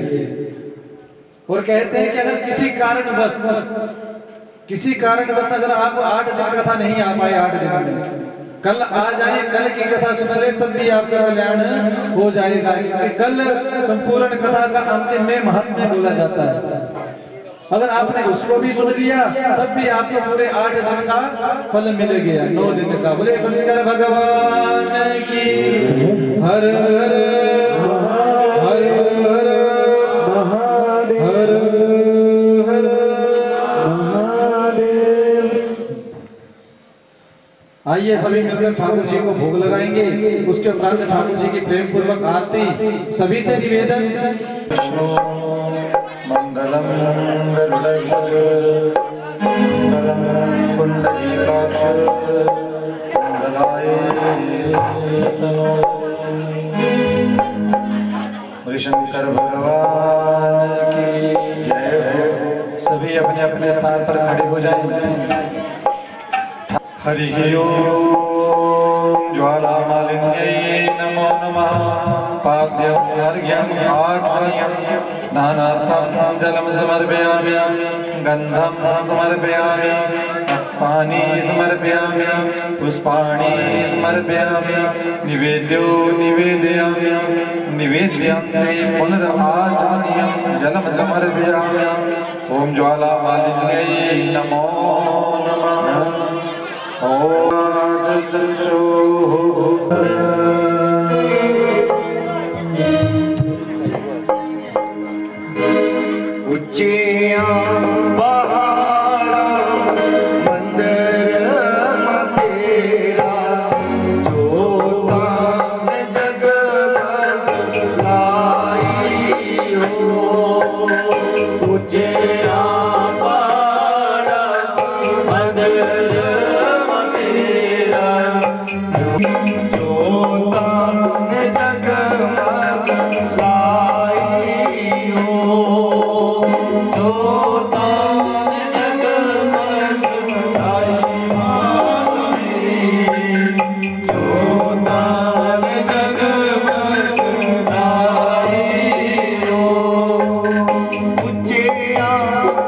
और कहते हैं कि अगर किसी कारणवश अगर आप 8 दिन कथा नहीं आ पाए, 8 दिन में कल आ जाए, कल की कथा सुन ले तब भी आपका कल्याण हो जाएगा, क्योंकि कल संपूर्ण कथा का अंतिम में महत्व बोला जाता है। अगर आपने उसको भी सुन लिया तब भी आपको पूरे 8 दिन का फल मिल गया, 9 दिन का। बोले शंकर भगवान की। हर हर हर हर हर हर महादेव। आइए सभी मिलकर ठाकुर जी को भोग लगाएंगे, उसके उपरांत ठाकुर जी की प्रेम पूर्वक आरती। सभी से निवेदन, मंगलम गरुड़ध्वज मंगलम पुंडरीकाक्ष मंगलाय तनों। शंकर भगवान की जय हो। सभी अपने अपने स्थान पर खड़े हो जाएं। हरि ओम ज्वालामालिन्यै नमो नमः। पाद्यं अर्घ्यं आचमनीयं स्नानार्थं जलं समर्पयामि, गन्धं समर्पयामि, पुष्पाणि समर्पयामि, पुष्पाणि समर्पयामि, निवेद्यो निवेदयामि, निवेद्यन्ते पुनराचमनीयं जलं समर्पयामि। ओम ज्वालामालिन्यै नमो नमः। ओम उच्चैया पहाड़ा मंदिर तेरा, जोता जग लाई हो। उच्चैया पहाड़ा मंदिर तेरा, जोता जग लाई हो।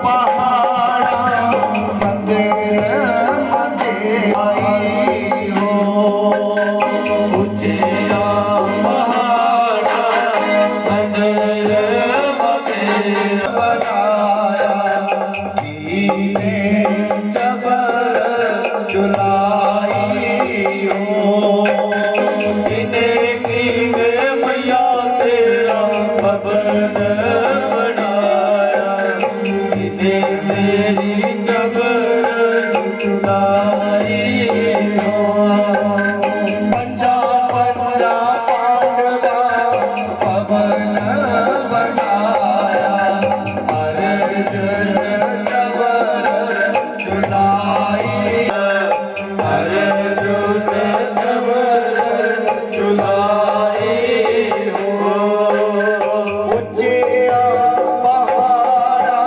पहाड़ा मंदिर चुलाई हो। इन्हें कीन मैया तेरा भवन बनाया, इन्हें मेरी जबर चुलाई हो। पंजा पंजा पांडवा भवन बनाया, अर्जुन जबर चुलाई। अर्जुन जबर चुलाई हो। ऊंचिया पहाड़ा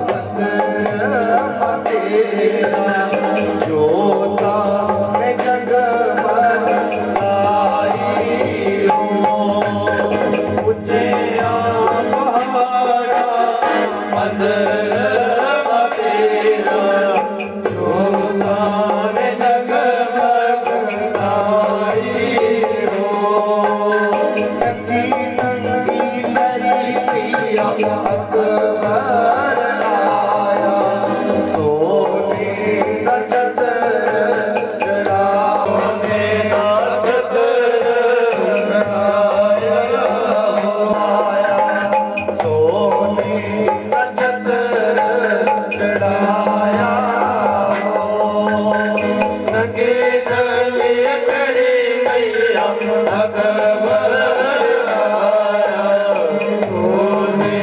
मंदिर तेरा, जोता में जगमग लाई हो। ऊंचिया पहाड़ा मंदिर तेरा, जोता में जगमग लाई हो। नंगी नंगी नरी पिया अकबर आया, सोने का चदर चढ़ाओ। मेरा छतर आया, सोने का चदर चढ़ाया हो। नंगे नंगे करे मैया अकबर आया, सोने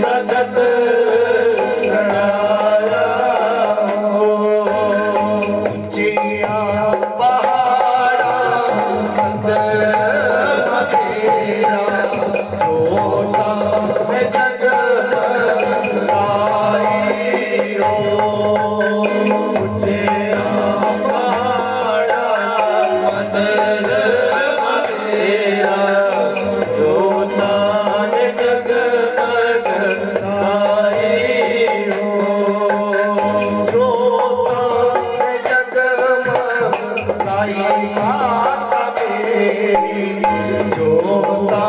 का छतर चढ़ाया हो। ऊंचिया पहाड़ा मंदिर तेरा, जोता में जगमग लाई हो। ऊंचिया पहाड़ा मंदिर तेरा, जोता में जगमग लाई हो। जोता में जगमग लाई माता मेरी, जोता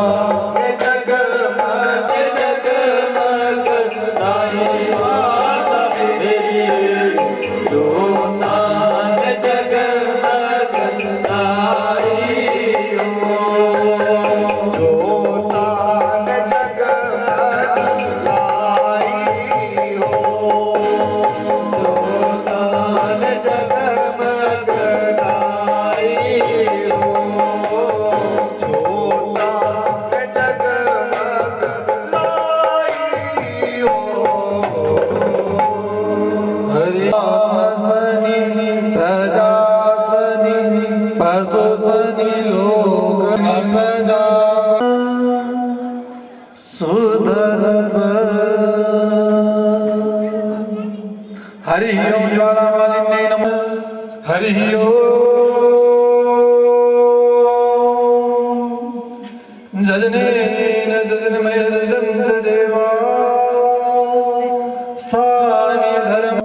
में जगमग जगमग लाई माता मेरी, जोता में जगमग लाई हो। जोता में जगमग लाई हो। जोता में जगमग लाई हो। जोता में जगमग लाई हो। हरियासनी प्रजासनी पशुसनी लोकनि प्रजा सुधर्व। हरि ओम ज्वालामालिन्ये नमः। हरि ओम जजनेन जजनमय जजन्त देवा, स्थानीय धर्म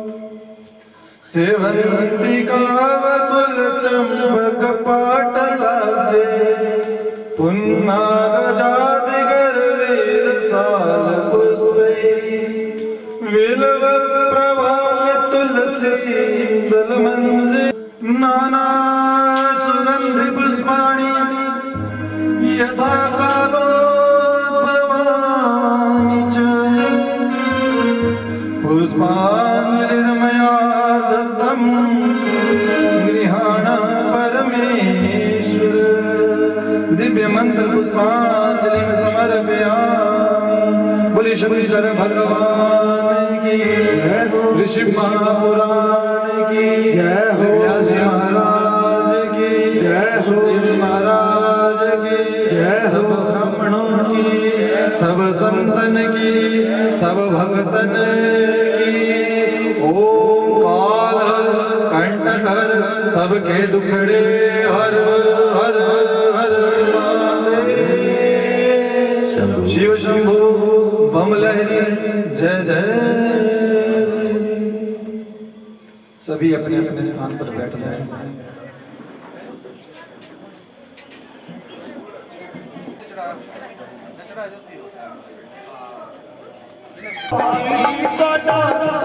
सेवन्ति कावतुल चंपक पाटलाब्जे, पुन्नागजाति गर्वीर साल पुष्पै, विलव प्रवाल तुलसी दलमंजि, नाना सुगंधि पुष्पाणि यथा कालोद्भवानि च, पुष्पाञ्जलिर्मया दत्तं गृहाण परमेश्वर। दिव्य मंत्र पुष्पांजलि समर्पयामि। बोले शंकर भगवान की ऋषि महापुराण की व्यास महाराज की सुदेव महाराज की सब ब्राह्मणों की, सब संतन की, सब भक्तन की। ओम काल कंटकर सबके दुखड़े हर हर हर महादेव। शिव शंभु बम लहरी जय जय। सभी अपने अपने स्थान पर बैठ जाएं।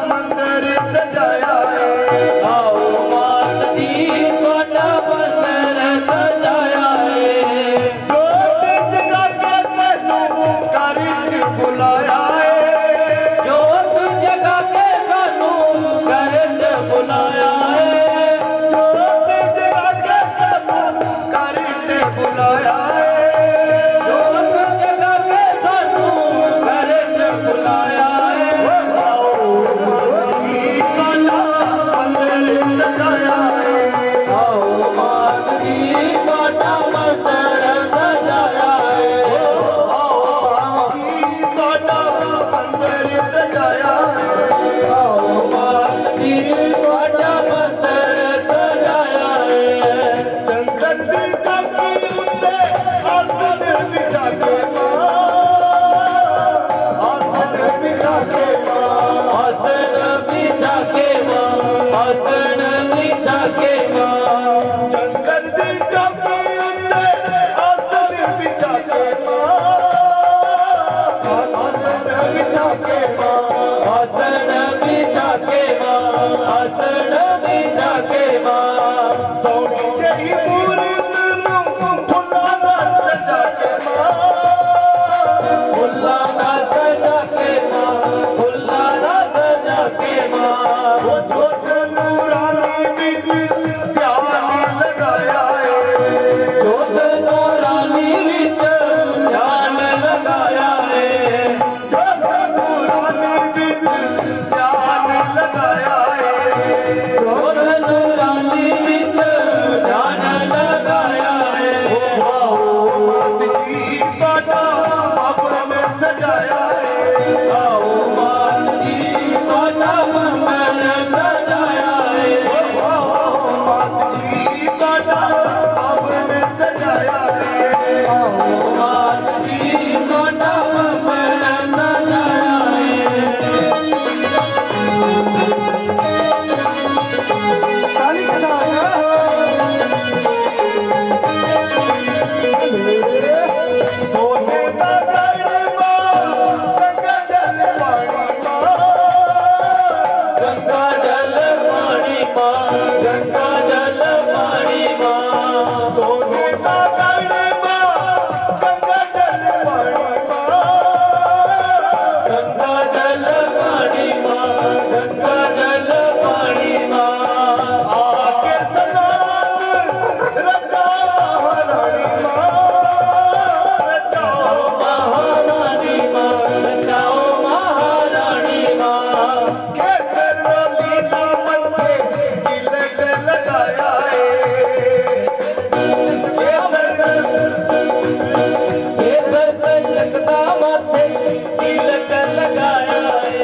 मंदिर सजाया है, आओ माता बिछा के माँ जंगल दी चौकी उत्ते आसन बिछा के माँ आसन बिछा के माँ आसन बिछा के माँ आसन बिछा के माँ सोनी जही मूरत नू फुल्ला दा सजा के माँ फुल्ला ना सजा के माँ फुल्ला ना सजा के माँ वो जोत नूरानी बिच ध्यान लगाया है जोत नूरानी विच ध्यान लगाया है जोत नूरानी बिच ध्यान लगाया है जोत नूरानी विच ध्यान लगाया है मात जी काटा आपने सजाया है आओ मात जी काटा मंगल सजाया है मात जी काटा आपने सजाया है आओ मात जी काटा मंगल सजाया है ताली बजाना सोने का गढ़वा गंगा जल पानी गंगा जल पानी माँ गंगा जल पानी माँ सोने का गढ़वा गंगा जल पानी गंगा जल पानी माँ गंगा जल पानी माँ आके सनात रचा महारानी रचाओ महारानी माँ बचाओ महारानी माँ केसर लीला मत्थे तिलक लगाया है केसर केसर तिलक दामथे तिलक लगाया है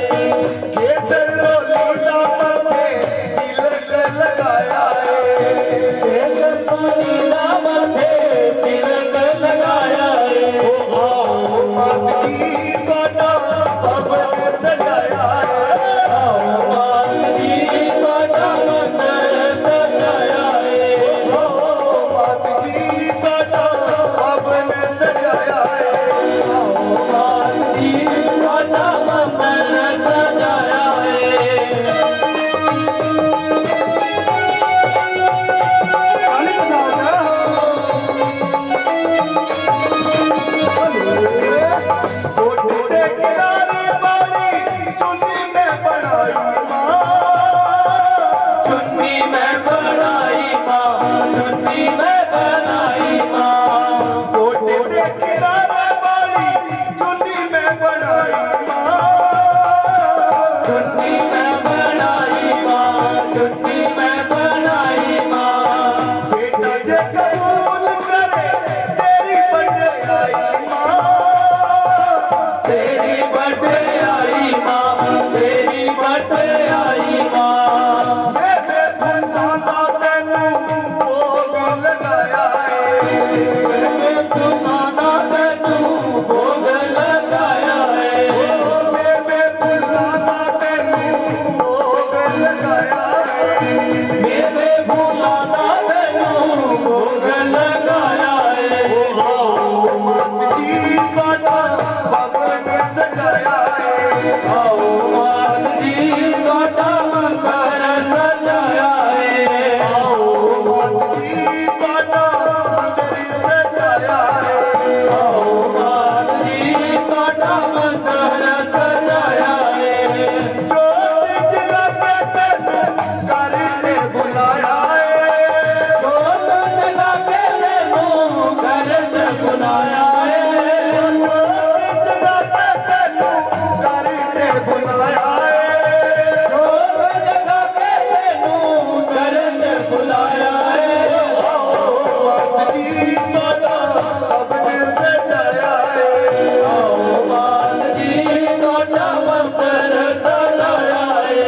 केसर लीला मत्थे तिलक लगाया है केसर पानी दामथे तिलक लगाया है ओ आओ मात जी काटा भवन सजाया है आओ मात जी काटा मंदिर सजाया है ओ मात जी काटा भवन सजाया है आओ मात जी काटा मंदिर सजाया है ताली बजाना कोटे किनारे वाली चुन्नी में बनाई माँ चुन्नी में बनाई माँ चुन्नी में बनाई माँ कोटे किनारे वाली चुन्नी में बनाई माँ चुन्नी में बनाई माँ चुन्नी में बनाई माँ बेटा जे कबूल करे तेरी बड़ाई माँ तेरी बटे आई माँ तेरी बटे आई माँ मेरे फुल्लाना तेनू भोग लगाया है मैं तुम्हारा तू भोग लगाया है मेरे फुल्लाना तेनू भोग लगाया है मेरे भुलाना तू भोग लगाया है आओ मात जी काटा भवन सजाया है आओ मात जी काटा मकर सजाया है आओ मात जी काटा मंदिर सजाया है आओ मात जी काटा मकर सजाया है जोत जगा के तेनू घर ने बुलाया है जोत जगा के तेनू घर से बुलाया है जोत जगा के तेनू घर ने बुलाया है जोत जगा के तेनू घर से बुलाया है मात जी काटा अपने सजाया है आओ मात जी काटा मकर सजाया है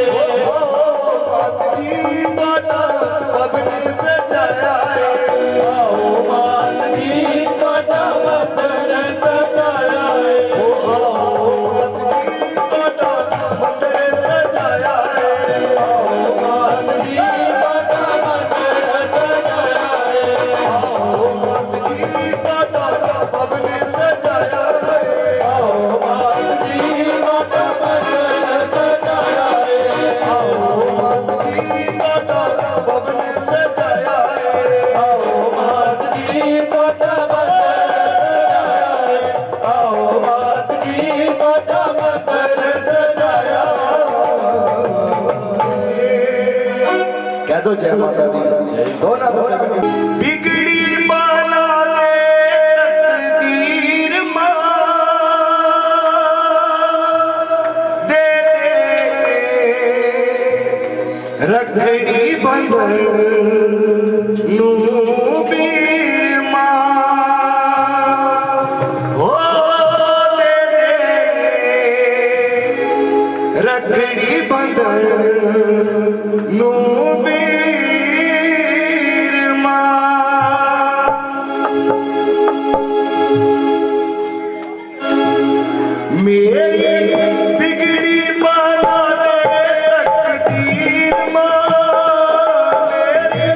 मात जी काटा अपने सजाया है आओ मात जी काटा मकर सजाया है मात जी काटा मंदिर सजाया है आओ मात जी काटा कह दो जय माता दी। दो ना दो ना। बिगड़ी बाला दे तकदीर मां दे रखड़ी बंधन नू बीर मां हो दे रखड़ी बंधन नू मेरी बिगड़ी बाला दे तकदीर मां मेरी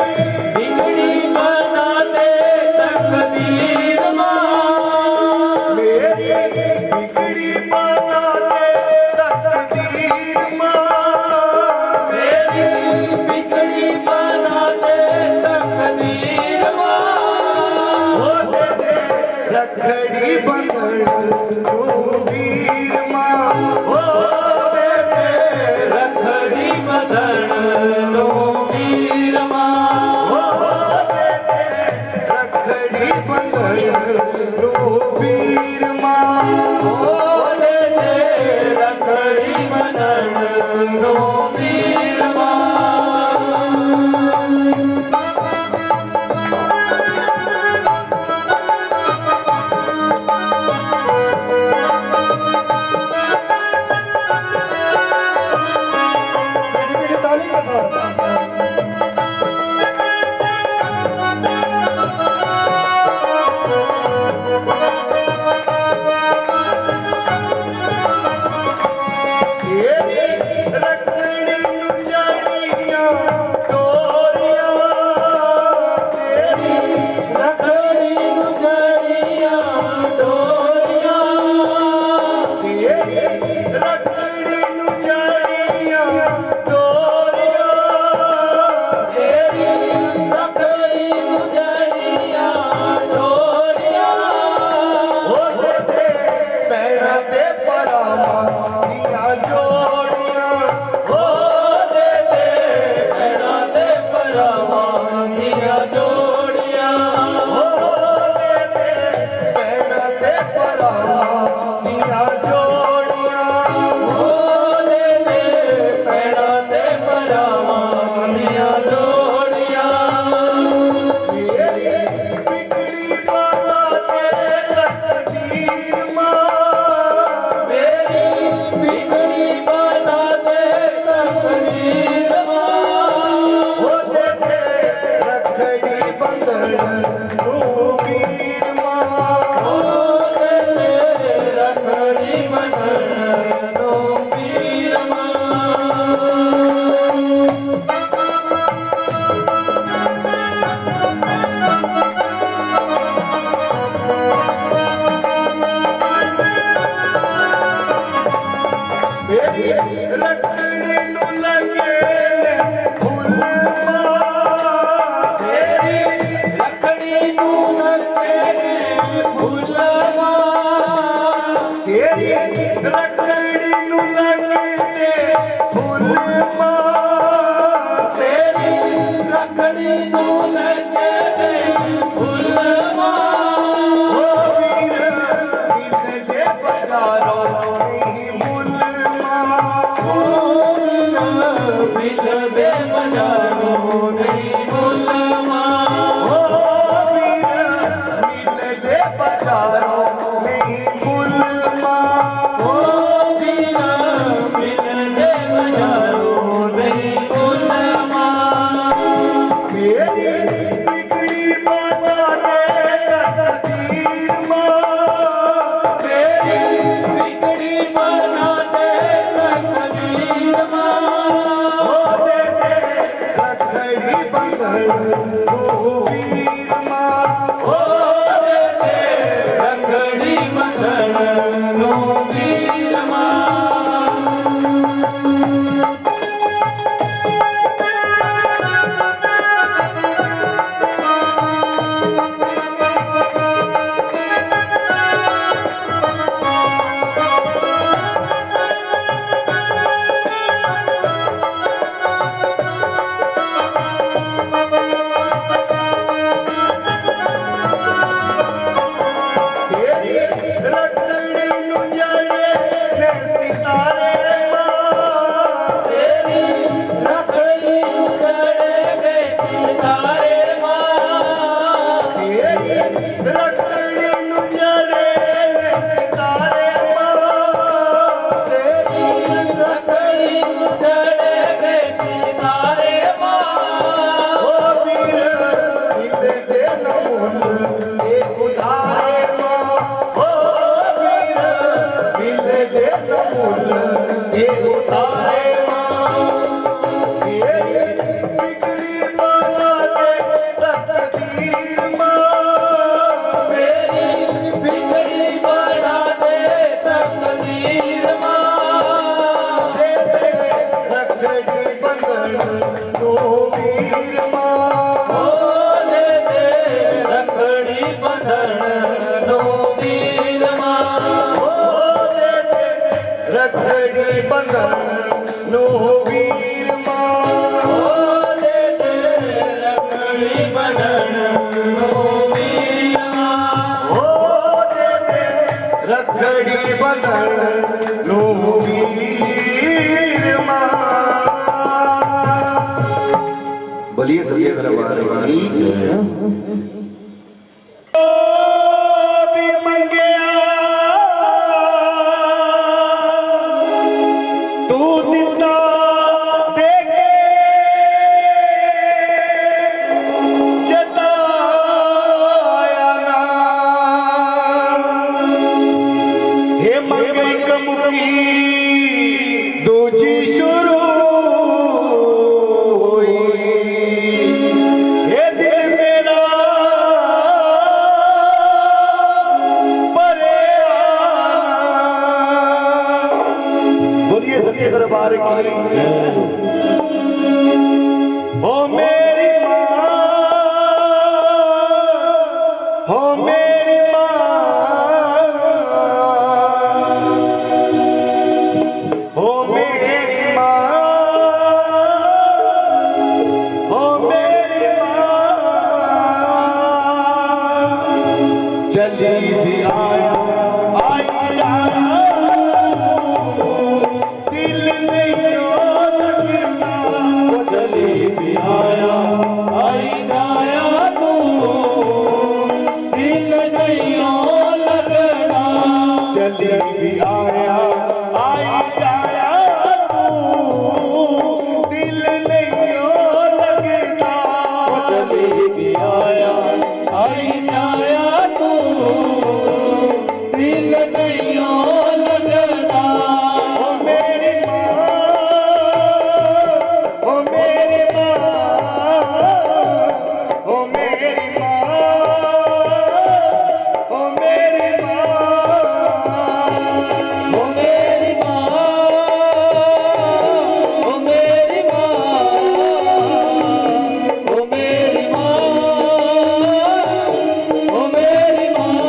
बिगड़ी बाला दे तकदीर मां मेरी बिगड़ी बाला दे तकदीर मां मेरी बिगड़ी बाला दे तकदीर मां हो दे रखड़ी बंधन वीर मां हो दे रखड़ी बंधन नो वीर मां हो दे रखड़ी बंधन वीर मां हो दे रखड़ी बंधन नो वीर मां समुद्र ए उधारे माँ हो वीर मिले दे समुद्र ए उधारे माँ ये बिगड़ी बना दे तकदीर माँ मेरी बिगड़ी बना दे तकदीर माँ दे दे रखड़ी बंधन नो वीर माँ ओ दे दे रखड़ी बंधन नो वीर माँ ओ दे दे रखड़ी बंधन नो वीर माँ ओ दे दे रखड़ी बंधन नो वीर माँ ओ दे दे रखड़ी बंधन नो वीर माँ। बोलिए सच्चे दरबार वाली भी मंगया तू दिता देखे जताया ना हे मंगे कमुकी दूजी शुरू हुई हे दिल मेरा परे आना। बोलिए सच्चे दरबार की हो मेरी माँ हो मेरी माँ हो मेरी माँ हो मेरी माँ चली भी आया आई जाया दिल नहीं लगता चली भी आया आई जाया तू दिल नहीं लगना चली भी आया आई जाया तू दिल नहीं लगता चली भी आया आई जाया तू दिल नहीं लगना ओ मेरी माँ ओ मेरी माँ ओ मेरी माँ ओ मेरी माँ ओ मेरी माँ ओ मेरी माँ ओ मेरी माँ ओ मेरी माँ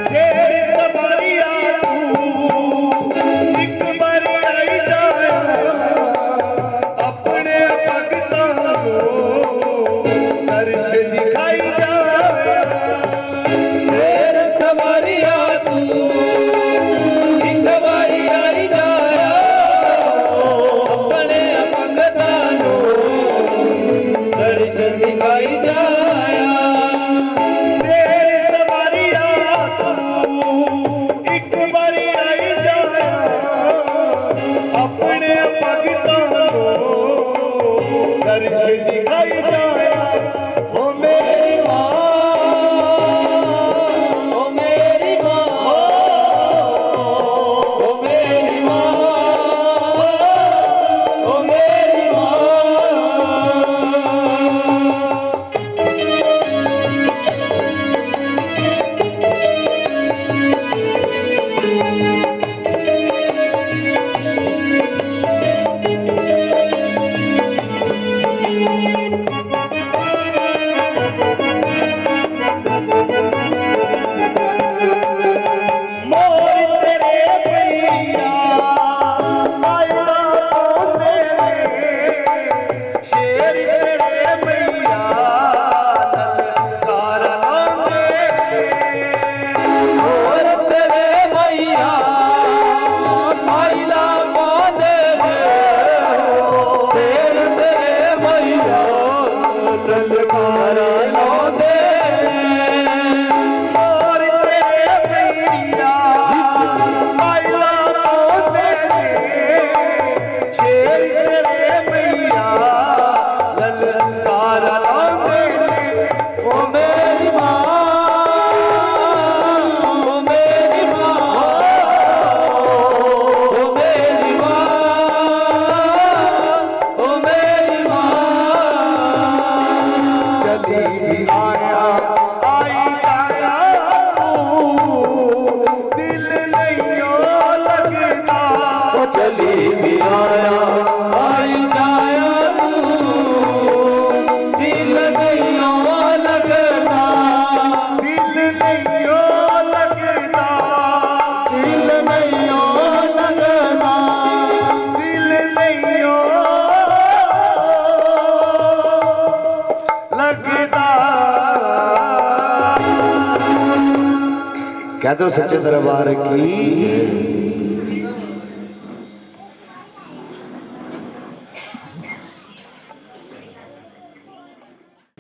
शेर सवारिया तू एक बार आई जाया अपने भगतां को दर्श दिखाई जाया शेर सवारिया तू एक बारी आई जाया अपने भगतां नूं दर्शन दिखाई जाया शेर सवारिया तू एक बार आई जाया अपने भगतां को दर्श दिखाई जाया ओ मेरी ओ मेरी माँ ओ मेरी माँ ओ मेरी माँ मोर तेरे भैया आया तेरे शेर तेरे भैया ललकार लांगे और तेरे भैया आइला बादे तेरे भैया ललकारा डोली भी आया आई जाया तू दिल नहीं लगता दिल नहीं लगता दिल नहीं लगता दिल नहीं लगता। कह दो सच्चे दरबार की